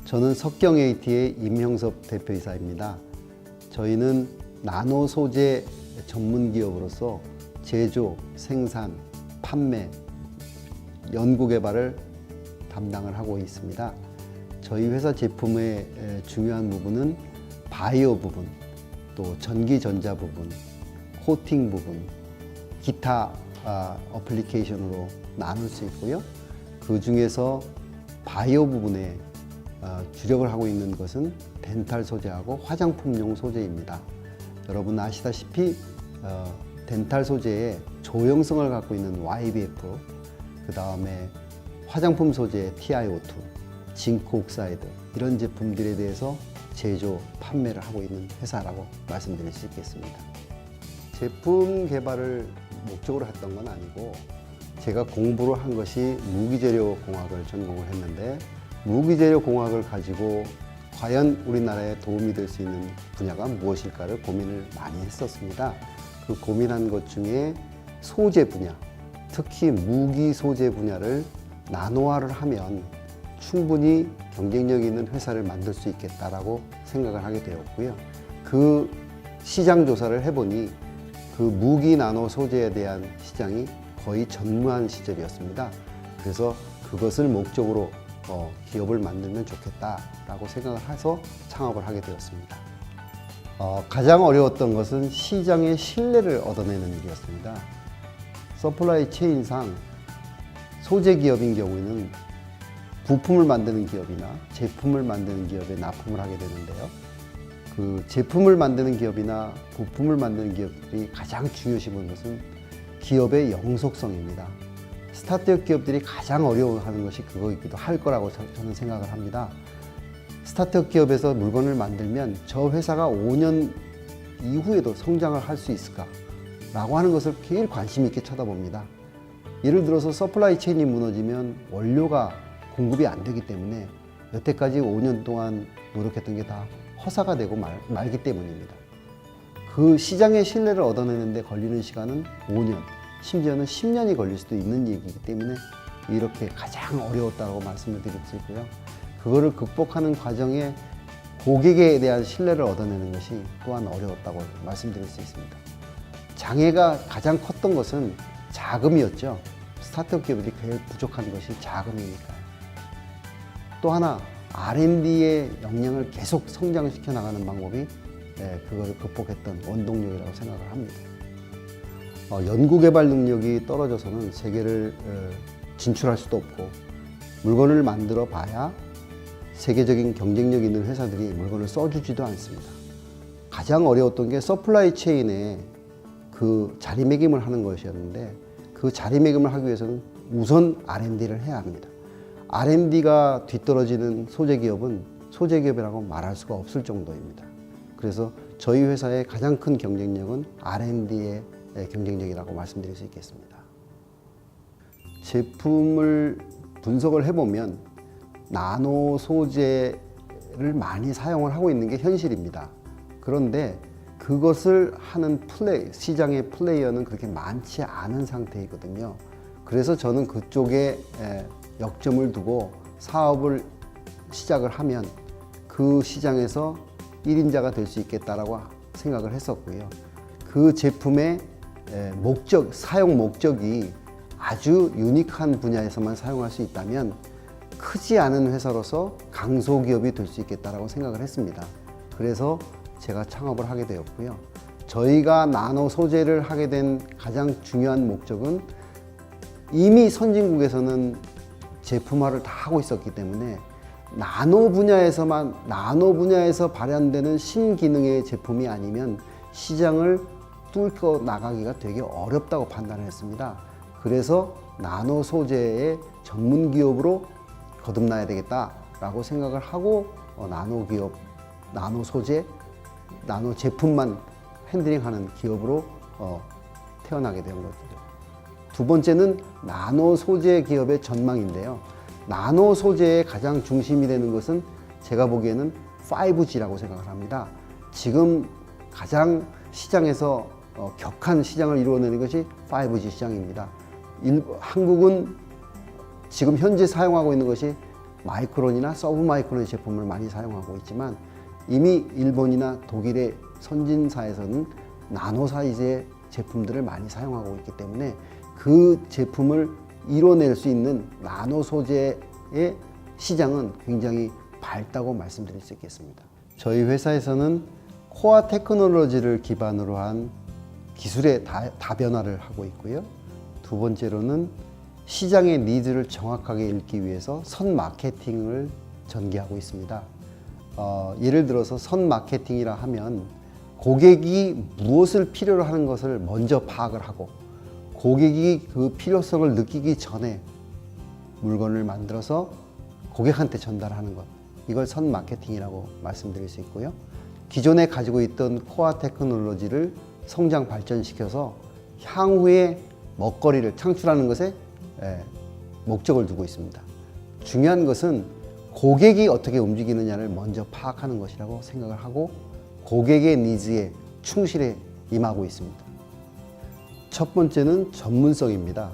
저는 석경AT의 임형섭 대표이사입니다. 저희는 나노 소재 전문 기업으로서 제조, 생산, 판매, 연구 개발을 담당을 하고 있습니다. 저희 회사 제품의 중요한 부분은 바이오 부분, 또 전기전자 부분, 코팅 부분, 기타 어플리케이션으로 나눌 수 있고요. 그 중에서 바이오 부분에 주력을 하고 있는 것은 덴탈 소재하고 화장품용 소재입니다. 여러분 아시다시피 덴탈 소재의 조형성을 갖고 있는 YBF, 그 다음에 화장품 소재의 TiO2, 징크 옥사이드, 이런 제품들에 대해서 제조, 판매를 하고 있는 회사라고 말씀드릴 수 있겠습니다. 제품 개발을 목적으로 했던 건 아니고, 제가 공부를 한 것이 무기재료 공학을 전공을 했는데, 무기재료 공학을 가지고 과연 우리나라에 도움이 될 수 있는 분야가 무엇일까를 고민을 많이 했었습니다. 그 고민한 것 중에 소재 분야, 특히 무기 소재 분야를 나노화를 하면 충분히 경쟁력 있는 회사를 만들 수 있겠다라고 생각을 하게 되었고요. 그 시장 조사를 해보니 그 무기 나노 소재에 대한 시장이 거의 전무한 시절이었습니다. 그래서 그것을 목적으로 기업을 만들면 좋겠다라고 생각을 해서 창업을 하게 되었습니다. 가장 어려웠던 것은 시장의 신뢰를 얻어내는 일이었습니다. 서플라이 체인상 소재 기업인 경우에는 부품을 만드는 기업이나 제품을 만드는 기업에 납품을 하게 되는데요. 그 제품을 만드는 기업이나 부품을 만드는 기업들이 가장 중요시 보는 것은 기업의 영속성입니다. 스타트업 기업들이 가장 어려워하는 것이 그거이기도 할 거라고 저는 생각을 합니다. 스타트업 기업에서 물건을 만들면 저 회사가 5년 이후에도 성장을 할 수 있을까? 라고 하는 것을 제일 관심 있게 쳐다봅니다. 예를 들어서 서플라이 체인이 무너지면 원료가 공급이 안 되기 때문에 여태까지 5년 동안 노력했던 게 다 허사가 되고 말기 때문입니다. 그 시장의 신뢰를 얻어내는데 걸리는 시간은 5년, 심지어는 10년이 걸릴 수도 있는 얘기이기 때문에 이렇게 가장 어려웠다고 말씀을 드릴 수 있고요. 그거를 극복하는 과정에 고객에 대한 신뢰를 얻어내는 것이 또한 어려웠다고 말씀드릴 수 있습니다. 장애가 가장 컸던 것은 자금이었죠. 스타트업 기업들이 제일 부족한 것이 자금이니까요. 또 하나 R&D의 역량을 계속 성장시켜 나가는 방법이 그거를 극복했던 원동력이라고 생각을 합니다. 연구개발 능력이 떨어져서는 세계를 진출할 수도 없고, 물건을 만들어 봐야 세계적인 경쟁력 있는 회사들이 물건을 써주지도 않습니다. 가장 어려웠던 게 서플라이 체인에 그 자리매김을 하는 것이었는데, 그 자리매김을 하기 위해서는 우선 R&D를 해야 합니다. R&D가 뒤떨어지는 소재기업은 소재기업이라고 말할 수가 없을 정도입니다. 그래서 저희 회사의 가장 큰 경쟁력은 R&D의 경쟁력이라고 말씀드릴 수 있겠습니다. 제품을 분석을 해보면 나노 소재를 많이 사용을 하고 있는 게 현실입니다. 그런데 그것을 하는 시장의 플레이어는 그렇게 많지 않은 상태이거든요. 그래서 저는 그쪽에 역점을 두고 사업을 시작을 하면 그 시장에서 1인자가 될 수 있겠다라고 생각을 했었고요. 그 제품의 사용 목적이 아주 유니크한 분야에서만 사용할 수 있다면 크지 않은 회사로서 강소기업이 될 수 있겠다라고 생각을 했습니다. 그래서 제가 창업을 하게 되었고요. 저희가 나노 소재를 하게 된 가장 중요한 목적은 이미 선진국에서는 제품화를 다 하고 있었기 때문에 나노 분야에서 발현되는 신기능의 제품이 아니면 시장을 뚫고 나가기가 되게 어렵다고 판단을 했습니다. 그래서 나노 소재의 전문 기업으로 거듭나야 되겠다라고 생각을 하고 나노 기업, 나노 소재, 나노 제품만 핸들링하는 기업으로 태어나게 된 거죠. 두 번째는 나노 소재 기업의 전망인데요. 나노 소재의 가장 중심이 되는 것은 제가 보기에는 5G라고 생각을 합니다. 지금 가장 시장에서 격한 시장을 이루어내는 것이 5G 시장입니다. 한국은 지금 현재 사용하고 있는 것이 마이크론이나 서브마이크론의 제품을 많이 사용하고 있지만 이미 일본이나 독일의 선진사에서는 나노 사이즈의 제품들을 많이 사용하고 있기 때문에 그 제품을 이뤄낼 수 있는 나노 소재의 시장은 굉장히 밝다고 말씀드릴 수 있겠습니다. 저희 회사에서는 코어 테크놀로지를 기반으로 한 기술의 다변화를 하고 있고요. 두 번째로는 시장의 니즈를 정확하게 읽기 위해서 선 마케팅을 전개하고 있습니다. 예를 들어서 선 마케팅이라 하면 고객이 무엇을 필요로 하는 것을 먼저 파악을 하고 고객이 그 필요성을 느끼기 전에 물건을 만들어서 고객한테 전달하는 것, 이걸 선 마케팅이라고 말씀드릴 수 있고요. 기존에 가지고 있던 코어 테크놀로지를 성장 발전시켜서 향후에 먹거리를 창출하는 것에 목적을 두고 있습니다. 중요한 것은 고객이 어떻게 움직이느냐를 먼저 파악하는 것이라고 생각을 하고 고객의 니즈에 충실해 임하고 있습니다. 첫 번째는 전문성입니다.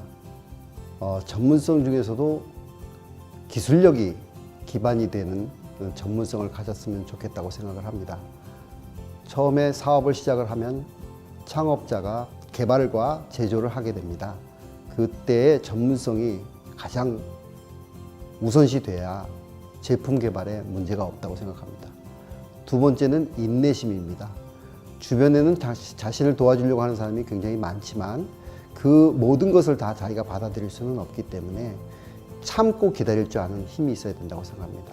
전문성 중에서도 기술력이 기반이 되는 전문성을 가졌으면 좋겠다고 생각을 합니다. 처음에 사업을 시작을 하면 창업자가 개발과 제조를 하게 됩니다. 그때의 전문성이 가장 우선시 돼야 제품 개발에 문제가 없다고 생각합니다. 두 번째는 인내심입니다. 주변에는 자신을 도와주려고 하는 사람이 굉장히 많지만 그 모든 것을 다 자기가 받아들일 수는 없기 때문에 참고 기다릴 줄 아는 힘이 있어야 된다고 생각합니다.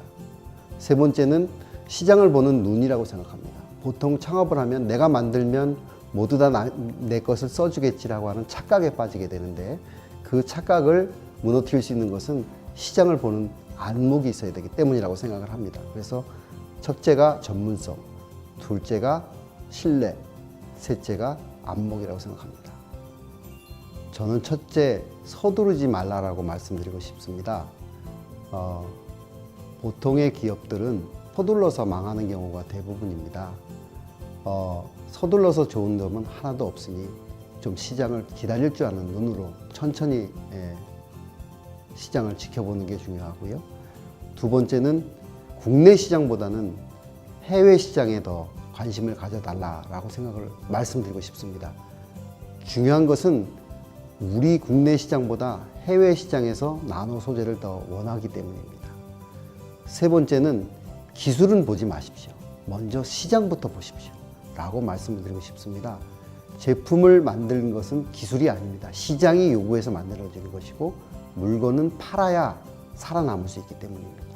세 번째는 시장을 보는 눈이라고 생각합니다. 보통 창업을 하면 내가 만들면 모두 다 내 것을 써주겠지라고 하는 착각에 빠지게 되는데 그 착각을 무너뜨릴 수 있는 것은 시장을 보는 안목이 있어야 되기 때문이라고 생각을 합니다. 그래서 첫째가 전문성, 둘째가 신뢰, 셋째가 안목이라고 생각합니다. 저는 첫째, 서두르지 말라라고 말씀드리고 싶습니다. 보통의 기업들은 서둘러서 망하는 경우가 대부분입니다. 서둘러서 좋은 점은 하나도 없으니 좀 시장을 기다릴 줄 아는 눈으로 천천히 시장을 지켜보는 게 중요하고요. 두 번째는 국내 시장보다는 해외 시장에 더 관심을 가져달라고 생각을 말씀드리고 싶습니다. 중요한 것은 우리 국내 시장보다 해외 시장에서 나노 소재를 더 원하기 때문입니다. 세 번째는 기술은 보지 마십시오. 먼저 시장부터 보십시오. 라고 말씀을 드리고 싶습니다. 제품을 만드는 것은 기술이 아닙니다. 시장이 요구해서 만들어지는 것이고 물건은 팔아야 살아남을 수 있기 때문입니다.